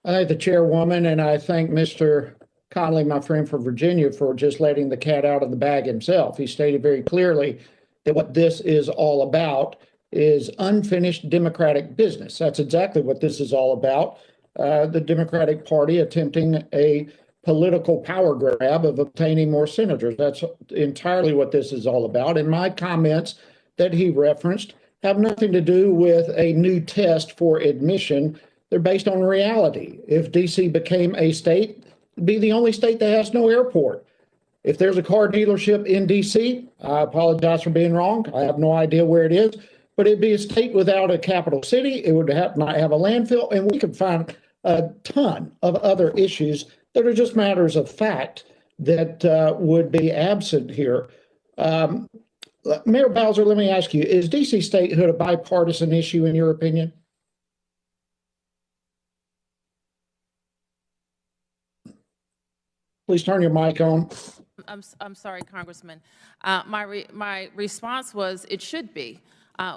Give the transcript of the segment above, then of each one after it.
I thank the chairwoman, and I thank Mr. Conley, my friend from Virginia, for just letting the cat out of the bag himself. He stated very clearly that what this is all about is unfinished Democratic business. That's exactly what this is all about. The Democratic Party attempting a political power grab of obtaining more senators. That's entirely what this is all about. And my comments that he referenced have nothing to do with a new test for admission. They're based on reality. If DC became a state, it'd be the only state that has no airport. If there's a car dealership in DC, I apologize for being wrong. I have no idea where it is, but it'd be a state without a capital city. It would not have a landfill, and we could find a ton of other issues that are just matters of fact that would be absent here. Mayor Bowser, let me ask you, is DC statehood a bipartisan issue in your opinion? Please turn your mic on. I'm sorry, Congressman. My response was it should be.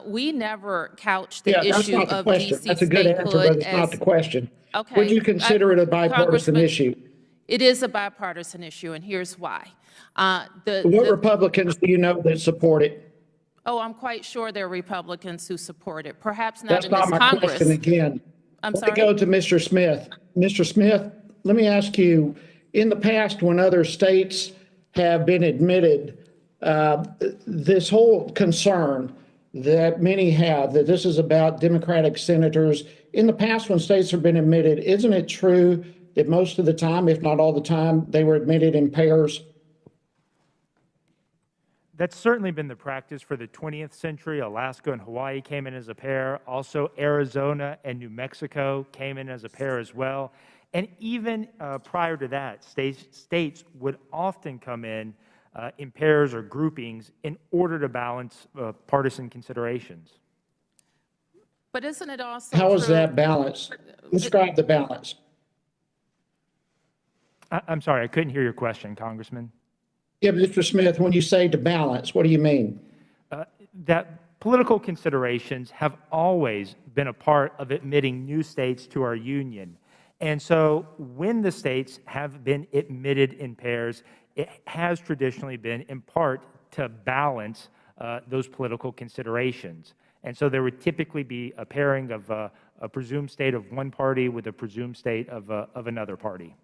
We never couched the issue of DC That's a good answer, but it's not the question. Okay. Would you consider it a bipartisan issue? It is a bipartisan issue, and here's why. What Republicans do you know that support it? Oh, I'm quite sure there are Republicans who support it. Perhaps not in this Congress. That's not my question again. I'm sorry. Let me go to Mr. Smith. Mr. Smith, let me ask you, in the past, when other states have been admitted, this whole concern that many have that this is about Democratic senators, in the past when states have been admitted, isn't it true that most of the time, if not all the time, they were admitted in pairs? That's certainly been the practice for the 20th century. Alaska and Hawaii came in as a pair. Also, Arizona and New Mexico came in as a pair as well. And even prior to that, states would often come in pairs or groupings in order to balance partisan considerations. But isn't it also How is that balance? Describe the balance. I'm sorry, I couldn't hear your question, Congressman. Yeah, Mr. Smith, when you say to balance, what do you mean? That political considerations have always been a part of admitting new states to our union. And so when the states have been admitted in pairs, it has traditionally been in part to balance those political considerations. And so there would typically be a pairing of a presumed state of one party with a presumed state of another party.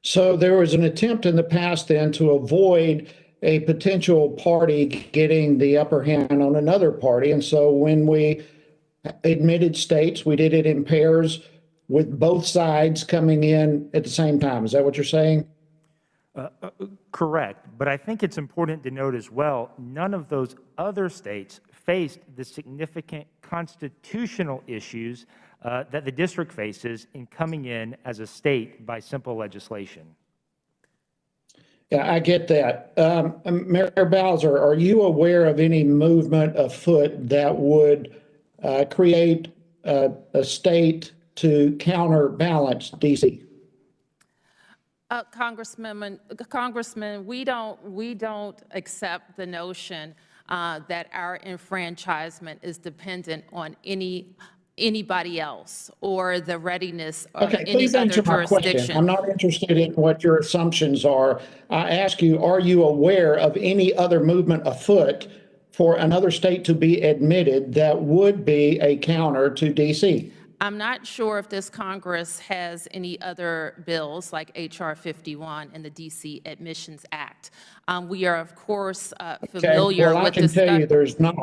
So there was an attempt in the past then to avoid a potential party getting the upper hand on another party. And so when we admitted states, we did it in pairs with both sides coming in at the same time. Is that what you're saying? Correct. But I think it's important to note as well, none of those other states faced the significant constitutional issues that the district faces in coming in as a state by simple legislation. Yeah, I get that. Mayor Bowser, are you aware of any movement afoot that would create a state to counterbalance DC? Congressman, we don't accept the notion that our enfranchisement is dependent on anybody else or the readiness of any other jurisdiction. I'm not interested in what your assumptions are. I ask you, are you aware of any other movement afoot for another state to be admitted that would be a counter to DC? I'm not sure if this Congress has any other bills like H.R. 51 and the DC Admissions Act. We are, of course, familiar with this. I can tell you there's not.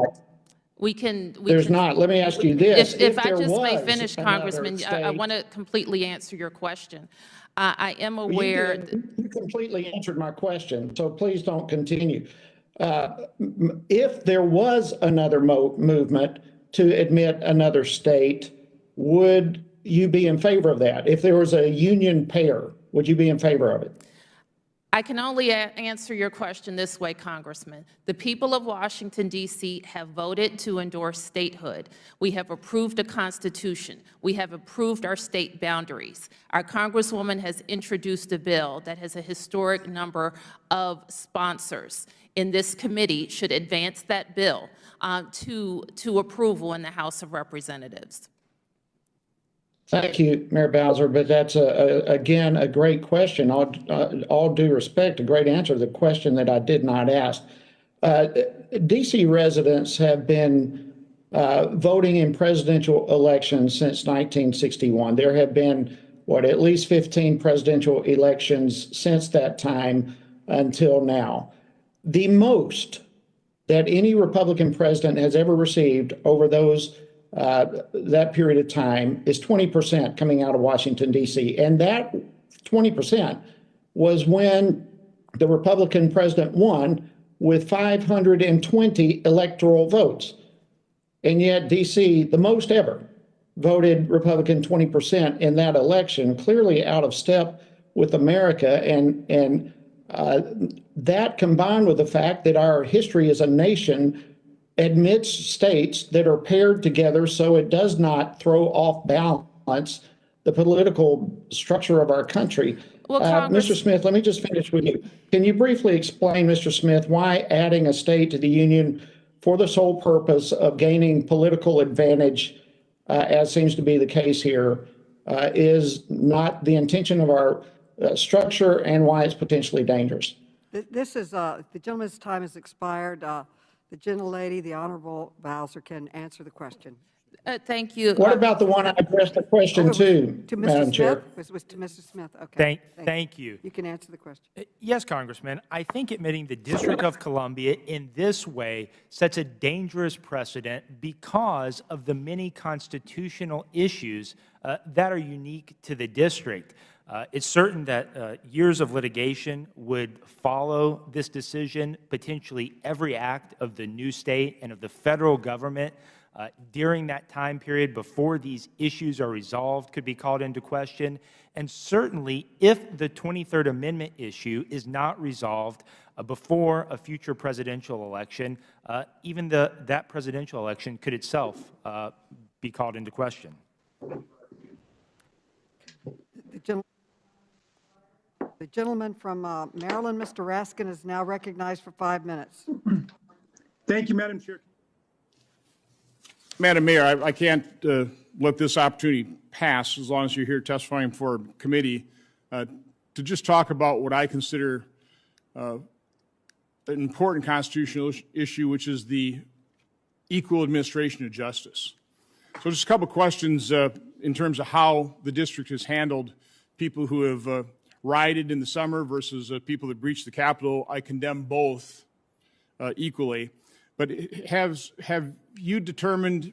There's not. Let me ask you this. If I just may finish, Congressman, I want to completely answer your question. I am aware. You completely answered my question, so please don't continue. If there was another movement to admit another state, would you be in favor of that? If there was a union pair, would you be in favor of it? I can only answer your question this way, Congressman. The people of Washington, D.C. have voted to endorse statehood. We have approved a constitution. We have approved our state boundaries. Our Congresswoman has introduced a bill that has a historic number of sponsors. In this committee should advance that bill to approval in the House of Representatives. Thank you, Mayor Bowser, but that's again a great question. All due respect, a great answer to the question that I did not ask. DC residents have been voting in presidential elections since 1961. There have been, at least 15 presidential elections since that time until now. The most that any Republican president has ever received over that period of time is 20% coming out of Washington, D.C. And that 20% was when the Republican president won with 520 electoral votes. And yet D.C., the most ever, voted Republican 20% in that election, clearly out of step with America. And that combined with the fact that our history as a nation admits states that are paired together so it does not throw off balance the political structure of our country. Well, Mr. Smith, let me just finish with you. Can you briefly explain, Mr. Smith, why adding a state to the union for the sole purpose of gaining political advantage, as seems to be the case here, is not the intention of our structure, and why it's potentially dangerous? This is, the gentleman's time has expired. The gentlelady, the Honorable Bowser, can answer the question. Thank you. What about the one I addressed the question to, Madam Chair? It was to Mr. Smith. Okay. Thank you. You can answer the question. Yes, Congressman. I think admitting the District of Columbia in this way sets a dangerous precedent because of the many constitutional issues that are unique to the district. It's certain that years of litigation would follow this decision. Potentially every act of the new state and of the federal government during that time period before these issues are resolved could be called into question. And certainly if the 23rd Amendment issue is not resolved before a future presidential election, even that presidential election could itself be called into question. The gentleman from Maryland, Mr. Raskin, is now recognized for 5 minutes. Thank you, Madam Chair. Madam Mayor, I can't let this opportunity pass as long as you're here testifying for committee to just talk about what I consider an important constitutional issue, which is the equal administration of justice. So just a couple questions in terms of how the district has handled people who have rioted in the summer versus people that breached the Capitol. I condemn both equally. But have you determined,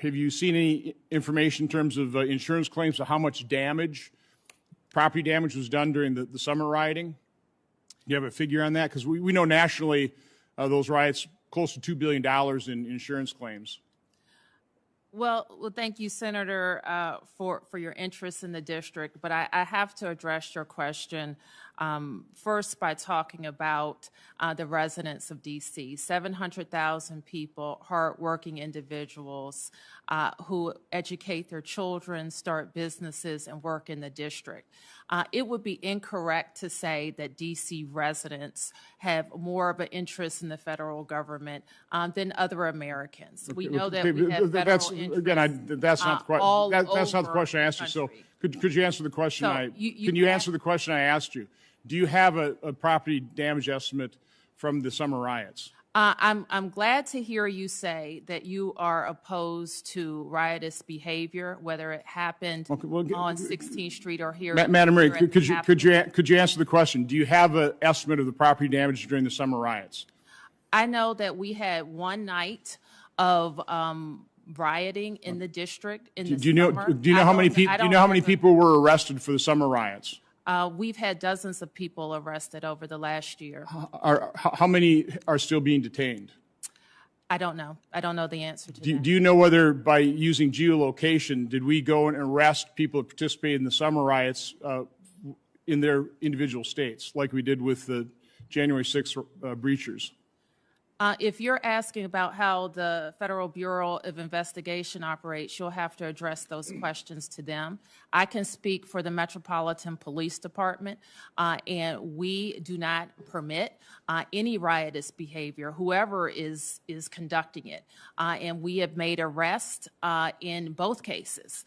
have you seen any information in terms of insurance claims of how much damage, property damage was done during the summer rioting? Do you have a figure on that? Because we know nationally those riots, close to $2 billion in insurance claims. Well, thank you, Senator, for your interest in the district. But I have to address your question first by talking about the residents of D.C. 700,000 people, hardworking individuals who educate their children, start businesses, and work in the district. It would be incorrect to say that D.C. residents have more of an interest in the federal government than other Americans. We know that we have federal interests again, that's not the question I asked you. So could you answer the question? Can you answer the question I asked you? Do you have a property damage estimate from the summer riots? I'm glad to hear you say that you are opposed to riotous behavior, whether it happened on 16th Street or here. Madam Mayor, could you answer the question? Do you have an estimate of the property damage during the summer riots? I know that we had one night of rioting in the district in the summer. Do you know how many people were arrested for the summer riots? We've had dozens of people arrested over the last year. How many are still being detained? I don't know. I don't know the answer to that. Do you know whether by using geolocation, did we go and arrest people who participated in the summer riots in their individual states, like we did with the January 6th breachers? If you're asking about how the Federal Bureau of Investigation operates, you'll have to address those questions to them. I can speak for the Metropolitan Police Department, and we do not permit any riotous behavior, whoever is conducting it. And we have made arrests in both cases.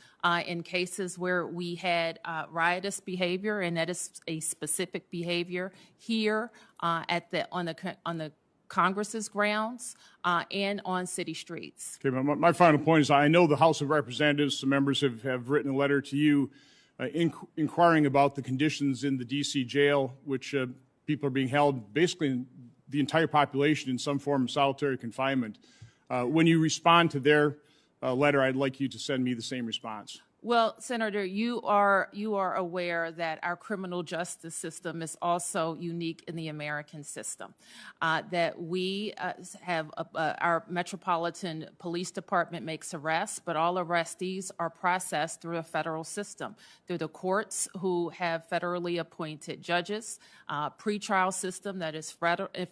In cases where we had riotous behavior, and that is a specific behavior here on the Congress's grounds and on city streets. Okay, my final point is I know the House of Representatives, some members have written a letter to you inquiring about the conditions in the DC jail, which people are being held, basically the entire population in some form of solitary confinement. When you respond to their letter, I'd like you to send me the same response. Well, Senator, you are aware that our criminal justice system is also unique in the American system, that we have our Metropolitan Police Department makes arrests, but all arrestees are processed through a federal system, through the courts who have federally appointed judges, pretrial system that is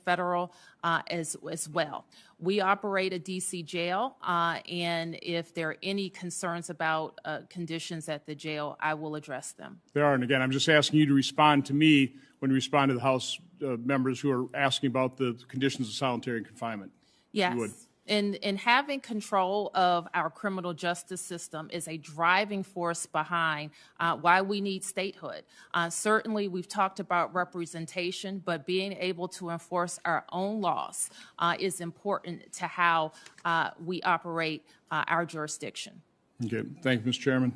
federal as well. We operate a DC jail, and if there are any concerns about conditions at the jail, I will address them. There are, and again, I'm just asking you to respond to me when you respond to the House members who are asking about the conditions of solitary confinement. Yes. And having control of our criminal justice system is a driving force behind why we need statehood. Certainly, we've talked about representation, but being able to enforce our own laws is important to how we operate our jurisdiction. Okay, thank you, Mr. Chairman.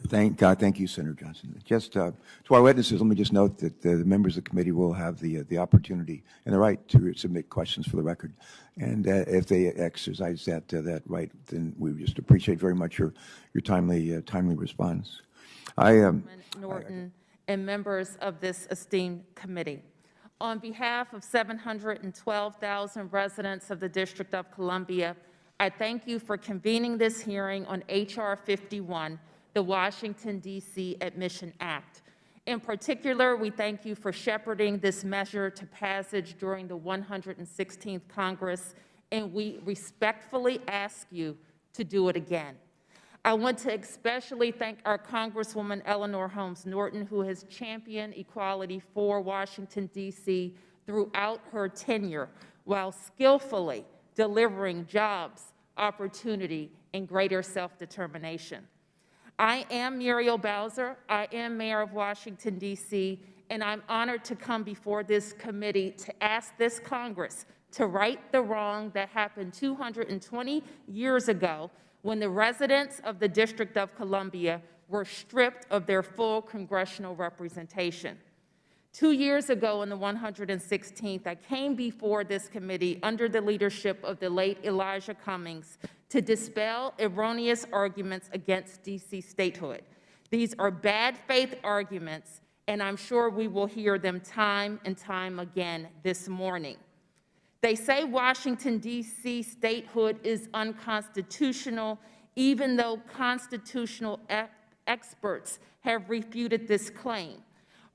Thank you, Senator Johnson. Just to our witnesses, let me just note that the members of the committee will have the opportunity and the right to submit questions for the record. And if they exercise that right, then we just appreciate very much your timely response. Norton and members of this esteemed committee. On behalf of 712,000 residents of the District of Columbia, I thank you for convening this hearing on H.R. 51, the Washington, D.C. Admission Act. In particular, we thank you for shepherding this measure to passage during the 116th Congress, and we respectfully ask you to do it again. I want to especially thank our Congresswoman Eleanor Holmes Norton, who has championed equality for Washington, D.C. throughout her tenure, while skillfully delivering jobs, opportunity, and greater self-determination. I am Muriel Bowser. I am Mayor of Washington, D.C., and I'm honored to come before this committee to ask this Congress to right the wrong that happened 220 years ago when the residents of the District of Columbia were stripped of their full congressional representation. 2 years ago, on the 116th, I came before this committee under the leadership of the late Elijah Cummings to dispel erroneous arguments against D.C. statehood. These are bad faith arguments, and I'm sure we will hear them time and time again this morning. They say Washington, D.C. statehood is unconstitutional, even though constitutional experts have refuted this claim.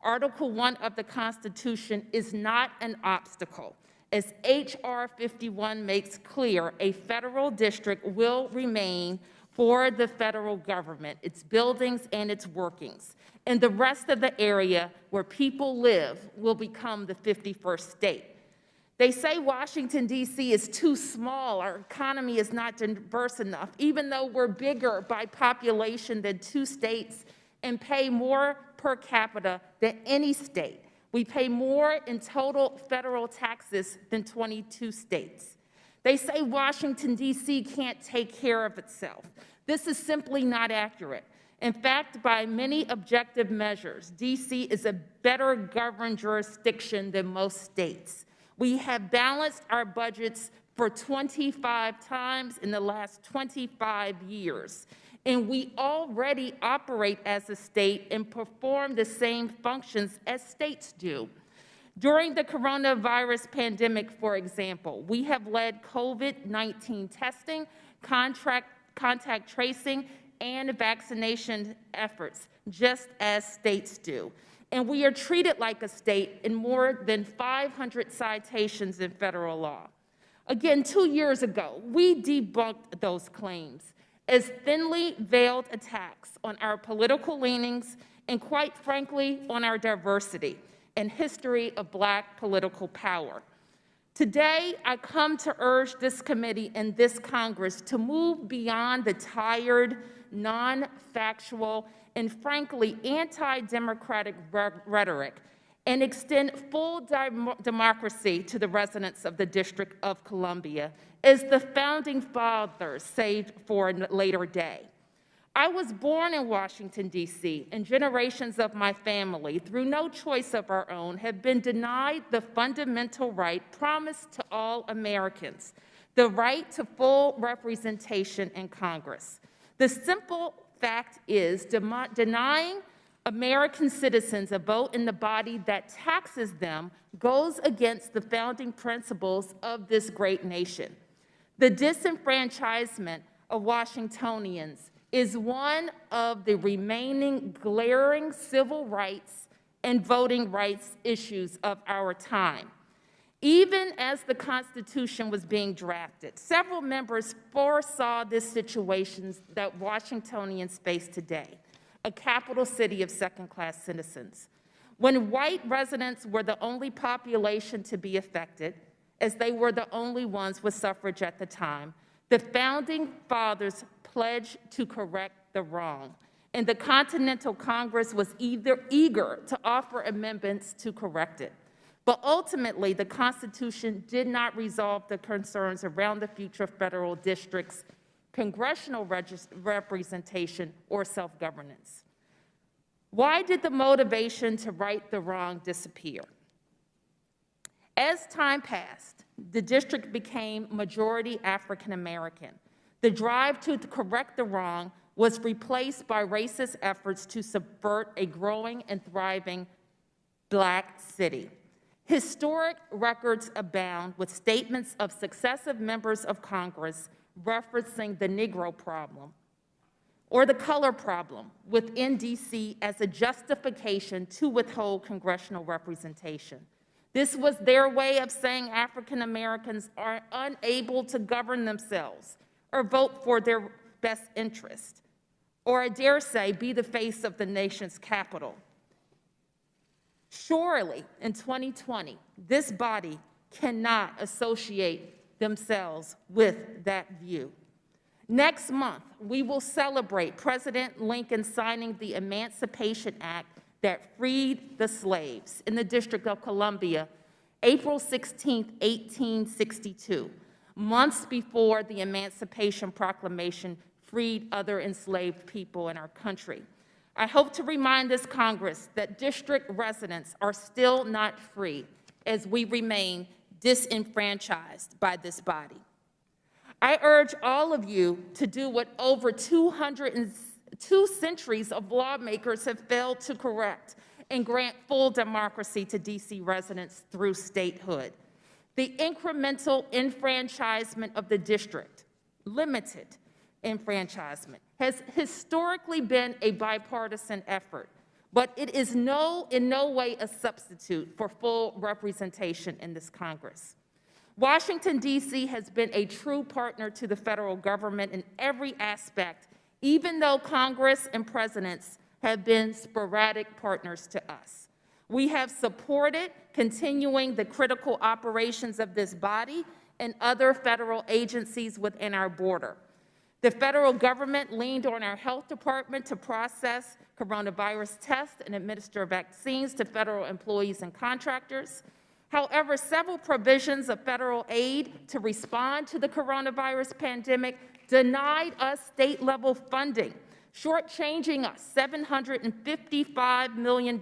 Article 1 of the Constitution is not an obstacle. As H.R. 51 makes clear, a federal district will remain for the federal government, its buildings and its workings. And the rest of the area where people live will become the 51st state. They say Washington, D.C. is too small, our economy is not diverse enough, even though we're bigger by population than 2 states and pay more per capita than any state. We pay more in total federal taxes than 22 states. They say Washington, D.C. can't take care of itself. This is simply not accurate. In fact, by many objective measures, D.C. is a better governed jurisdiction than most states. We have balanced our budgets for 25 times in the last 25 years. And we already operate as a state and perform the same functions as states do. During the coronavirus pandemic, for example, we have led COVID-19 testing, contact tracing, and vaccination efforts, just as states do. and we are treated like a state in more than 500 citations in federal law. Again, 2 years ago, we debunked those claims as thinly veiled attacks on our political leanings and, quite frankly, on our diversity and history of Black political power. Today, I come to urge this committee and this Congress to move beyond the tired, non-factual, and frankly, anti-democratic rhetoric and extend full democracy to the residents of the District of Columbia, as the Founding Fathers saved for a later day. I was born in Washington, D.C., and generations of my family, through no choice of our own, have been denied the fundamental right promised to all Americans, the right to full representation in Congress. The simple fact is denying American citizens a vote in the body that taxes them goes against the founding principles of this great nation. The disenfranchisement of Washingtonians is one of the remaining glaring civil rights and voting rights issues of our time. Even as the Constitution was being drafted, several members foresaw this situation that Washingtonians face today, a capital city of second-class citizens. When white residents were the only population to be affected, as they were the only ones with suffrage at the time, the Founding Fathers pledged to correct the wrong, and the Continental Congress was eager to offer amendments to correct it. But ultimately, the Constitution did not resolve the concerns around the future federal districts, congressional representation, or self-governance. Why did the motivation to right the wrong disappear? As time passed, the district became majority African American. The drive to correct the wrong was replaced by racist efforts to subvert a growing and thriving Black city. Historic records abound with statements of successive members of Congress referencing the Negro problem or the color problem within DC as a justification to withhold congressional representation. This was their way of saying African Americans are unable to govern themselves or vote for their best interest, or I dare say, be the face of the nation's capital. Surely, in 2020, this body cannot associate themselves with that view. Next month, we will celebrate President Lincoln signing the Emancipation Act that freed the slaves in the District of Columbia, April 16, 1862, months before the Emancipation Proclamation freed other enslaved people in our country. I hope to remind this Congress that district residents are still not free as we remain disenfranchised by this body. I urge all of you to do what over 202 centuries of lawmakers have failed to correct and grant full democracy to DC residents through statehood. The incremental enfranchisement of the district, limited enfranchisement, has historically been a bipartisan effort, but it is in no way a substitute for full representation in this Congress. Washington, D.C. has been a true partner to the federal government in every aspect, even though Congress and presidents have been sporadic partners to us. We have supported continuing the critical operations of this body and other federal agencies within our border. The federal government leaned on our health department to process coronavirus tests and administer vaccines to federal employees and contractors. However, several provisions of federal aid to respond to the coronavirus pandemic denied us state-level funding, shortchanging us $755 million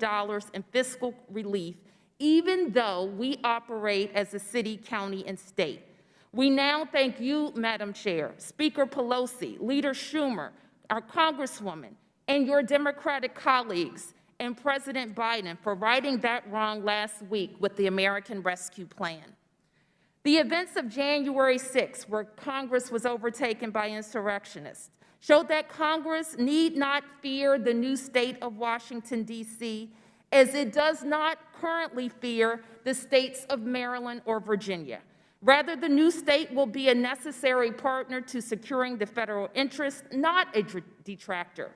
in fiscal relief, even though we operate as a city, county, and state. We now thank you, Madam Chair, Speaker Pelosi, Leader Schumer, our Congresswoman, and your Democratic colleagues, and President Biden for righting that wrong last week with the American Rescue Plan. The events of January 6th, where Congress was overtaken by insurrectionists, showed that Congress need not fear the new state of Washington, D.C., as it does not currently fear the states of Maryland or Virginia. Rather, the new state will be a necessary partner to securing the federal interest, not a detractor.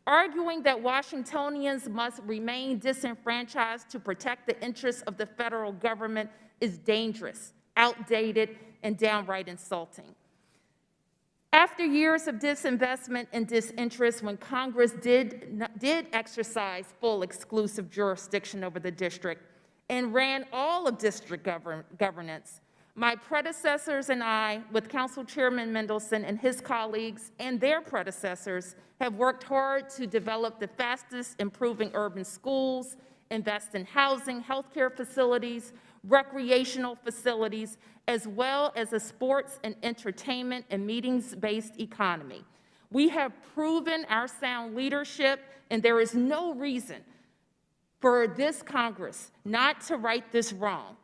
Arguing that Washingtonians must remain disenfranchised to protect the interests of the federal government is dangerous, outdated, and downright insulting. After years of disinvestment and disinterest, when Congress did exercise full exclusive jurisdiction over the district and ran all of district governance, my predecessors and I, with Council Chairman Mendelson and his colleagues and their predecessors, have worked hard to develop the fastest improving urban schools, invest in housing, healthcare facilities, recreational facilities, as well as a sports and entertainment and meetings-based economy. We have proven our sound leadership, and there is no reason for this Congress not to right this wrong.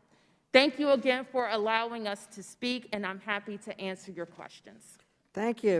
Thank you again for allowing us to speak, and I'm happy to answer your questions. Thank you.